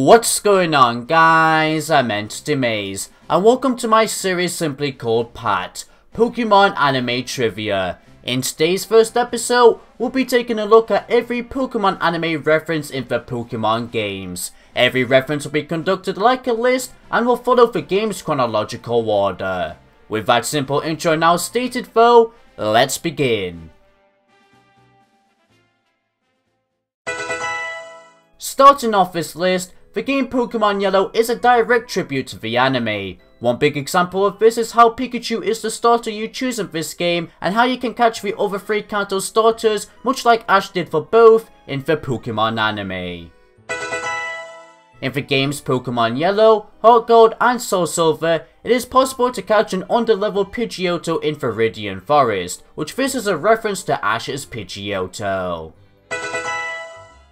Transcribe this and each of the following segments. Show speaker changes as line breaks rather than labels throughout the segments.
What's going on, guys? I'm Entity Maze, and welcome to my series simply called PAT, Pokemon Anime Trivia. In today's first episode, we'll be taking a look at every Pokemon anime reference in the Pokemon games. Every reference will be conducted like a list and will follow the game's chronological order. With that simple intro now stated though, let's begin. Starting off this list, the game Pokemon Yellow is a direct tribute to the anime. One big example of this is how Pikachu is the starter you choose in this game, and how you can catch the other three Kanto starters, much like Ash did for both, in the Pokemon anime. In the games Pokemon Yellow, Heart Gold and Soul Silver, it is possible to catch an underleveled Pidgeotto in Viridian Forest, which this is a reference to Ash's Pidgeotto.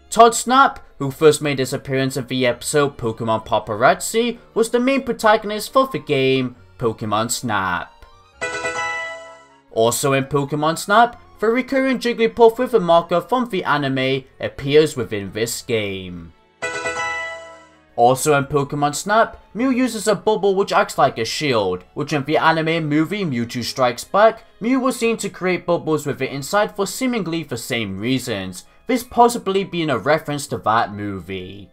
Todd Snap, who first made his appearance in the episode Pokemon Paparazzi, was the main protagonist for the game Pokemon Snap. Also in Pokemon Snap, the recurring Jigglypuff with a marker from the anime appears within this game. Also in Pokemon Snap, Mew uses a bubble which acts like a shield, which in the anime movie Mewtwo Strikes Back, Mew was seen to create bubbles with it inside for seemingly the same reasons, this possibly being a reference to that movie.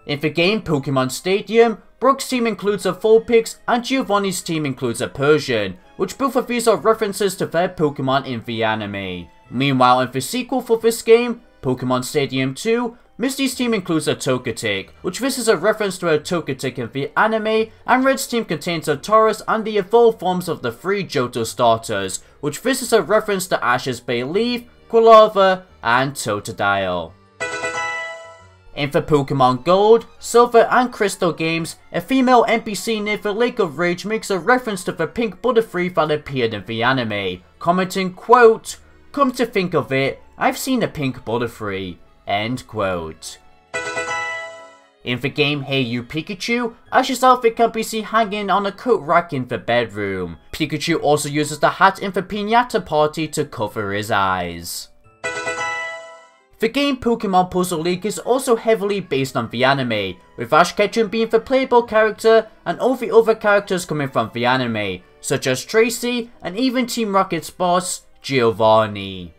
In the game Pokemon Stadium, Brook's team includes a Vulpix and Giovanni's team includes a Persian, which both of these are references to their Pokemon in the anime. Meanwhile in the sequel for this game, Pokemon Stadium 2, Misty's team includes a Togetic, which this is a reference to a Togetic in the anime, and Red's team contains a Tauros and the evolved forms of the three Johto starters, which this is a reference to Ash's Bayleef, Quilava, and Totodile. In the Pokemon Gold, Silver and Crystal games, a female NPC near the Lake of Rage makes a reference to the pink Butterfree that appeared in the anime, commenting, quote, "Come to think of it, I've seen a pink Butterfree," end quote. In the game Hey You Pikachu, Ash's outfit can be seen hanging on a coat rack in the bedroom. Pikachu also uses the hat in the Piñata Party to cover his eyes. The game Pokemon Puzzle League is also heavily based on the anime, with Ash Ketchum being the playable character and all the other characters coming from the anime, such as Tracy and even Team Rocket's boss, Giovanni.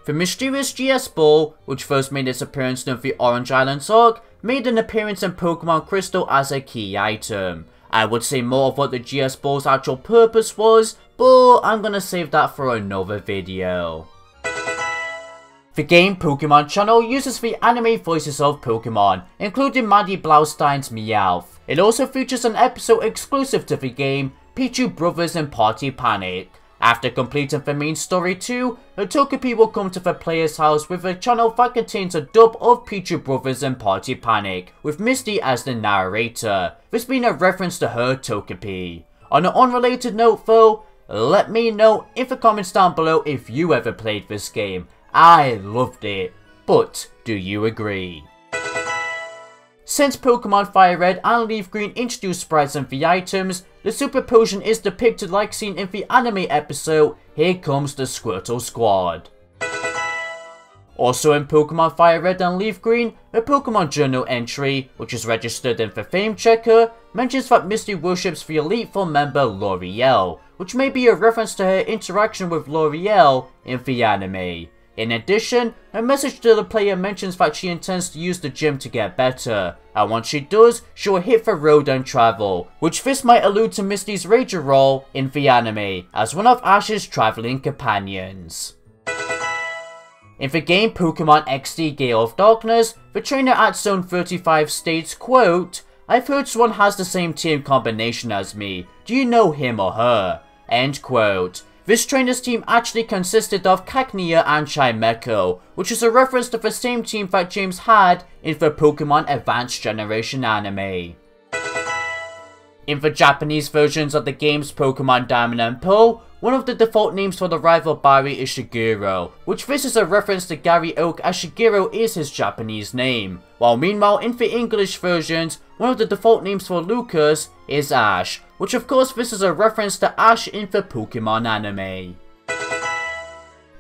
The mysterious GS Ball, which first made its appearance in the Orange Islands arc, made an appearance in Pokemon Crystal as a key item. I would say more of what the GS Ball's actual purpose was, but I'm gonna save that for another video. The game Pokemon Channel uses the anime voices of Pokemon, including Maddie Blaustein's Meowth. It also features an episode exclusive to the game, Pichu Brothers in Party Panic. After completing the main story too, a Togepi will come to the player's house with a channel that contains a dub of Pichu Brothers and Party Panic, with Misty as the narrator, this being a reference to her Togepi. On an unrelated note though, let me know in the comments down below if you ever played this game. I loved it, but do you agree? Since Pokemon Fire Red and Leaf Green introduced sprites in the items, the Super Potion is depicted like seen in the anime episode Here Comes the Squirtle Squad. Also in Pokemon Fire Red and Leaf Green, a Pokemon Journal entry, which is registered in the Fame Checker, mentions that Misty worships the Elite Four member L'Oreal, which may be a reference to her interaction with L'Oreal in the anime. In addition, her message to the player mentions that she intends to use the gym to get better, and once she does, she will hit the road and travel, which this might allude to Misty's Rager role in the anime, as one of Ash's travelling companions. In the game Pokemon XD Gale of Darkness, the trainer at Zone 35 states, quote, "I've heard someone has the same team combination as me, do you know him or her?" End quote. This trainer's team actually consisted of Cacnea and Chimecho, which is a reference to the same team that James had in the Pokemon Advanced Generation anime. In the Japanese versions of the games Pokemon Diamond and Pearl, one of the default names for the rival Barry is Shigeru, which this is a reference to Gary Oak as Shigeru is his Japanese name, while meanwhile in the English versions, one of the default names for Lucas is Ash, which of course this is a reference to Ash in the Pokemon anime.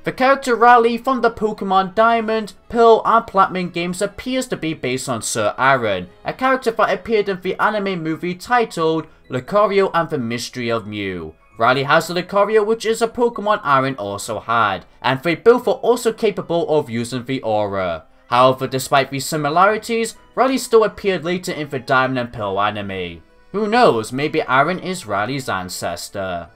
The character Raleigh from the Pokemon Diamond, Pearl and Platinum games appears to be based on Sir Aaron, a character that appeared in the anime movie titled Lucario and the Mystery of Mew. Raleigh has the Lucario, which is a Pokemon Aaron also had, and they both are also capable of using the Aura. However, despite these similarities, Raleigh still appeared later in the Diamond and Pearl anime. Who knows, maybe Aaron is Raleigh's ancestor.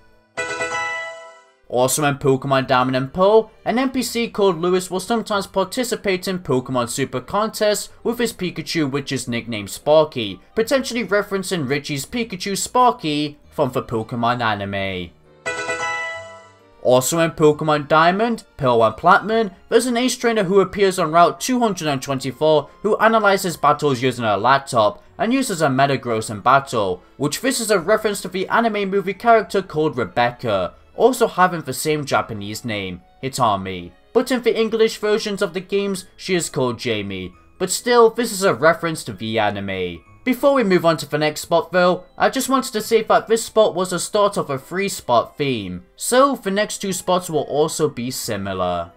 Also in Pokemon Diamond and Pearl, an NPC called Lewis will sometimes participate in Pokemon Super contests with his Pikachu, which is nicknamed Sparky, potentially referencing Richie's Pikachu Sparky from the Pokemon anime. Also in Pokemon Diamond, Pearl and Platinum, there's an Ace Trainer who appears on Route 224 who analyzes battles using a laptop and uses a Metagross in battle, which this is a reference to the anime movie character called Rebecca, also having the same Japanese name, Hitami. But in the English versions of the games, she is called Jamie, but still, this is a reference to the anime. Before we move on to the next spot though, I just wanted to say that this spot was the start of a 3-spot theme, so the next 2 spots will also be similar.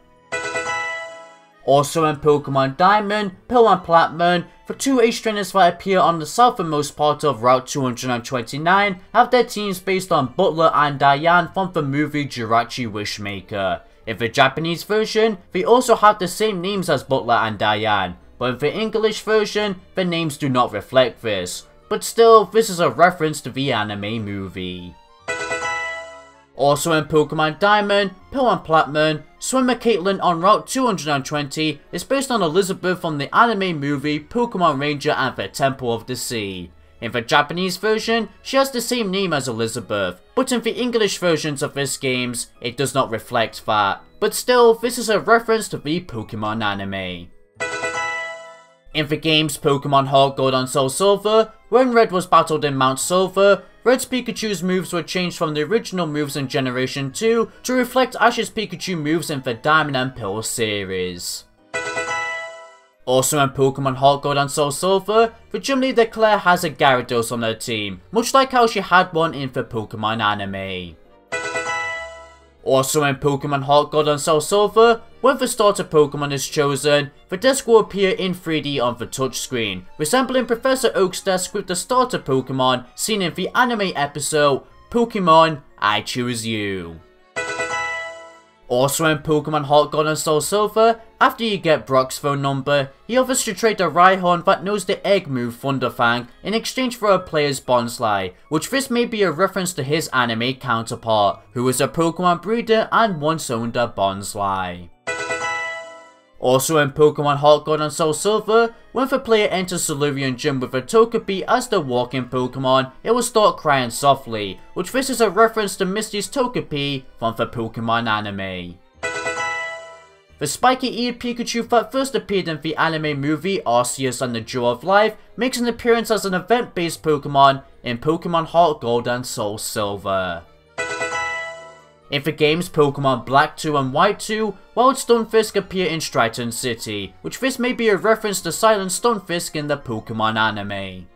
Also in Pokemon Diamond, Pearl and Platinum, the 2 Ace Trainers that appear on the southernmost part of Route 229 have their teams based on Butler and Diane from the movie Jirachi Wishmaker. In the Japanese version, they also have the same names as Butler and Diane, but in the English version, the names do not reflect this. But still, this is a reference to the anime movie. Also in Pokemon Diamond, Pearl and Platinum, Swimmer Caitlyn on Route 220 is based on Elizabeth from the anime movie Pokemon Ranger and the Temple of the Sea. In the Japanese version, she has the same name as Elizabeth, but in the English versions of this games, it does not reflect that. But still, this is a reference to the Pokemon anime. In the games Pokemon Heart Gold and Soul Silver, when Red was battled in Mount Silver, Red's Pikachu's moves were changed from the original moves in Generation 2 to reflect Ash's Pikachu moves in the Diamond and Pearl series. Also in Pokemon Heart Gold and Soul Silver, the gym leader Claire has a Gyarados on her team, much like how she had one in the Pokemon anime. Also in Pokemon Heart Gold and Soul Silver, when the starter Pokemon is chosen, the desk will appear in 3D on the touchscreen, resembling Professor Oak's desk with the starter Pokemon seen in the anime episode Pokemon I Choose You. Also in Pokemon Heart Gold and Soul Silver, after you get Brock's phone number, he offers to trade a Rhyhorn that knows the egg move Thunderfang in exchange for a player's Bonsly, which this may be a reference to his anime counterpart, who is a Pokemon breeder and once owned a Bonsly. Also in Pokemon Heart Gold and Soul Silver, when the player enters Cerulean Gym with a Togepi as the walking Pokemon, it will start crying softly, which this is a reference to Misty's Togepi from the Pokemon anime. The spiky-eared Pikachu that first appeared in the anime movie Arceus and the Jewel of Life makes an appearance as an event-based Pokemon in Pokemon Heart Gold and Soul Silver. In the games Pokemon Black 2 and White 2, Wild Stunfisk appear in Striaton City, which this may be a reference to Silent Stunfisk in the Pokemon anime.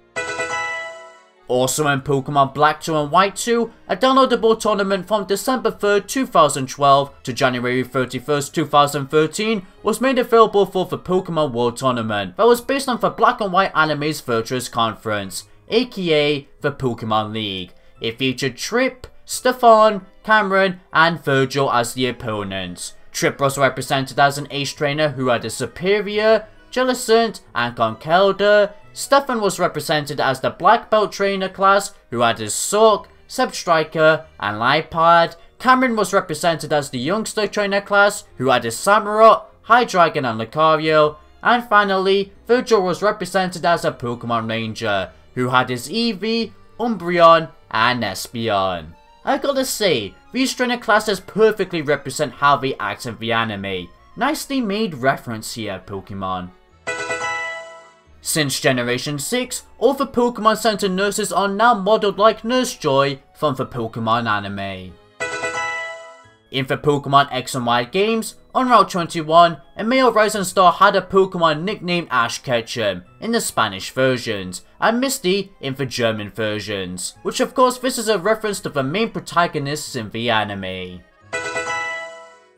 Also in Pokemon Black 2 and White 2, a downloadable tournament from December 3rd, 2012 to January 31st, 2013 was made available for the Pokemon World Tournament that was based on the Black and White anime's Virtuous Conference, aka the Pokemon League. It featured Trip, Stefan, Cameron, and Virgil as the opponents. Trip was represented as an Ace Trainer who had a Superior, Jellicent, and Conkeldurr. Stefan was represented as the Black Belt Trainer class who had his Sork, Zebstrika, and Lipad. Cameron was represented as the Youngster Trainer class who had his Samurott, Hydreigon, and Lucario. And finally, Virgil was represented as a Pokemon Ranger who had his Eevee, Umbreon, and Espeon. I gotta say, these trainer classes perfectly represent how they act in the anime. Nicely made reference here, Pokemon. Since Generation 6, all the Pokemon Center nurses are now modeled like Nurse Joy from the Pokemon anime. In the Pokemon X and Y games, on Route 21, a male Rising Star had a Pokemon nicknamed Ash Ketchum in the Spanish versions, and Misty in the German versions, which of course this is a reference to the main protagonists in the anime.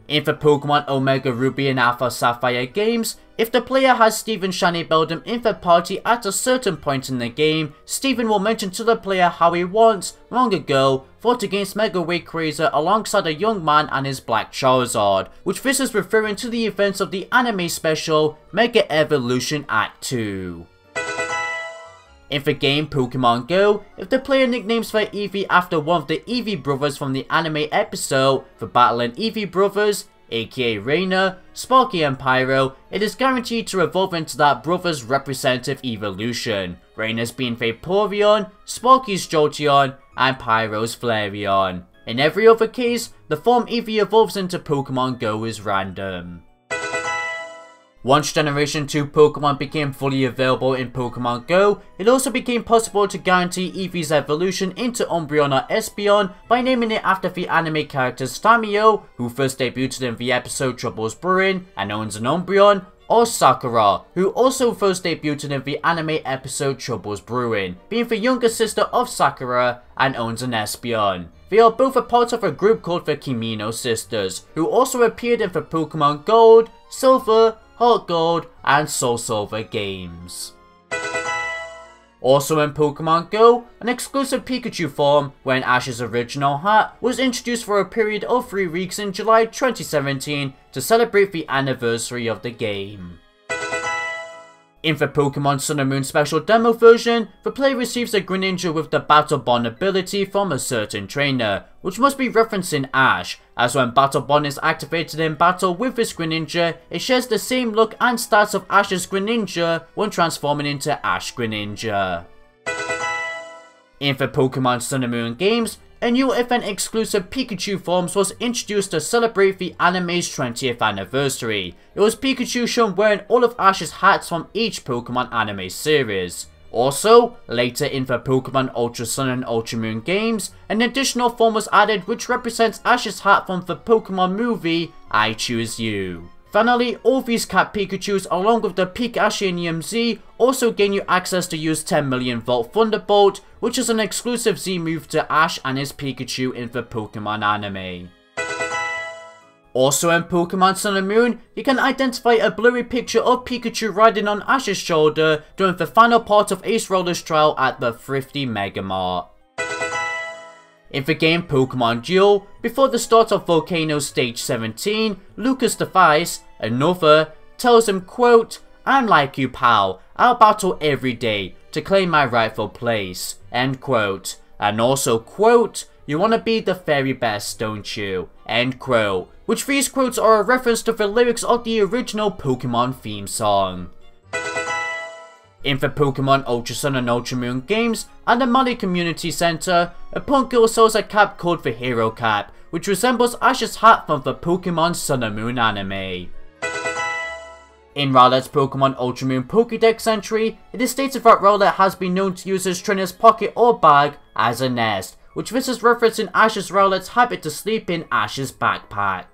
In the Pokemon Omega Ruby and Alpha Sapphire games, if the player has Steven Shiny Beldum in the party at a certain point in the game, Steven will mention to the player how he once, long ago, fought against Mega Rayquaza alongside a young man and his Black Charizard, which this is referring to the events of the anime special Mega Evolution Act 2. In the game Pokemon Go, if the player nicknames their Eevee after one of the Eevee brothers from the anime episode, The Battle and Eevee Brothers, aka Reina, Sparky and Pyro, it is guaranteed to evolve into that brother's representative evolution, Reina's being Vaporeon, Sparky's Jolteon, and Pyro's Flareon. In every other case, the form Eevee evolves into Pokemon Go is random. Once Generation 2 Pokemon became fully available in Pokemon Go, it also became possible to guarantee Eevee's evolution into Umbreon or Espeon by naming it after the anime characters Tamio, who first debuted in the episode Troubles Brewing and owns an Umbreon, or Sakura, who also first debuted in the anime episode Troubles Brewing, being the younger sister of Sakura and owns an Espeon. They are both a part of a group called the Kimino Sisters, who also appeared in the Pokemon Gold, Silver, Heart Gold, and Soul Silver games. Also in Pokemon Go, an exclusive Pikachu form, wearing Ash's original hat, was introduced for a period of 3 weeks in July 2017 to celebrate the anniversary of the game. In the Pokemon Sun and Moon Special Demo version, the player receives a Greninja with the Battle Bond ability from a certain trainer, which must be referencing Ash, as when Battle Bond is activated in battle with this Greninja, it shares the same look and stats of Ash's Greninja when transforming into Ash Greninja. In the Pokemon Sun and Moon games, a new event-exclusive Pikachu forms was introduced to celebrate the anime's 20th anniversary. It was Pikachu shown wearing all of Ash's hats from each Pokemon anime series. Also, later in the Pokemon Ultra Sun and Ultra Moon games, an additional form was added which represents Ash's hat from the Pokemon movie I Choose You. Finally, all these Cat Pikachus along with the Pikashinium Z also gain you access to use 10 million Volt Thunderbolt, which is an exclusive Z move to Ash and his Pikachu in the Pokemon anime. Also in Pokemon Sun and Moon, you can identify a blurry picture of Pikachu riding on Ash's shoulder during the final part of Ace Roller's trial at the Thrifty Mega Mart. In the game Pokemon Duel, before the start of Volcano Stage 17, Lucas Device, another, tells him, quote, "I'm like you pal, I'll battle every day to claim my rightful place," end quote. And also, quote, "You wanna be the very best, don't you?" End quote. Which these quotes are a reference to the lyrics of the original Pokemon theme song. In the Pokemon Ultra Sun and Ultra Moon games, at the Mali Community Center, a punk girl sells a cap called the Hero Cap, which resembles Ash's hat from the Pokemon Sun and Moon anime. In Rowlet's Pokemon Ultra Moon Pokédex entry, it is stated that Rowlet has been known to use his trainer's pocket or bag as a nest, which this is referencing Ash's Rowlet's habit to sleep in Ash's backpack.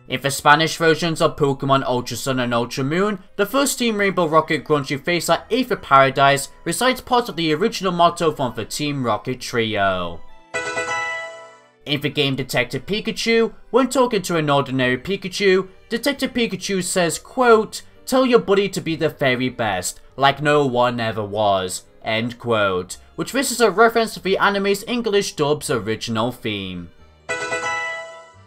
In the Spanish versions of Pokemon Ultra Sun and Ultra Moon, the first Team Rainbow Rocket grunt you face at Aether Paradise recites part of the original motto from the Team Rocket trio. In the game Detective Pikachu, when talking to an ordinary Pikachu, Detective Pikachu says, quote, "Tell your buddy to be the very best, like no one ever was," end quote, which this is a reference to the anime's English dub's original theme.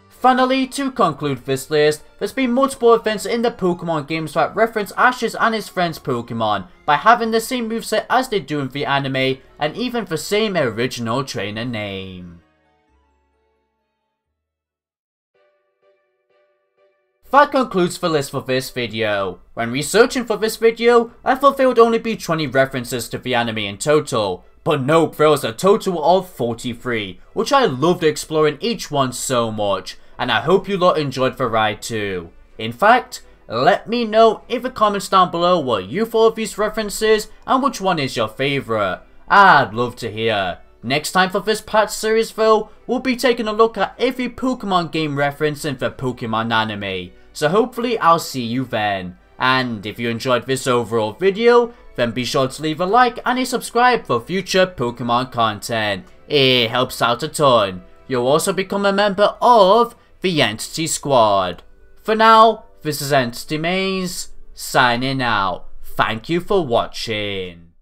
Finally, to conclude this list, there's been multiple events in the Pokemon games that reference Ash's and his friends' Pokemon by having the same moveset as they do in the anime and even the same original trainer name. That concludes the list for this video. When researching for this video, I thought there would only be 20 references to the anime in total. But nope, there was a total of 43, which I loved exploring each one so much, and I hope you lot enjoyed the ride too. In fact, let me know in the comments down below what you thought of these references and which one is your favourite. I'd love to hear. Next time for this patch series though, we'll be taking a look at every Pokemon game reference in the Pokemon anime, so hopefully I'll see you then. And if you enjoyed this overall video, then be sure to leave a like and a subscribe for future Pokemon content. It helps out a ton. You'll also become a member of the Entity Squad. For now, this is Entity Maze, signing out. Thank you for watching.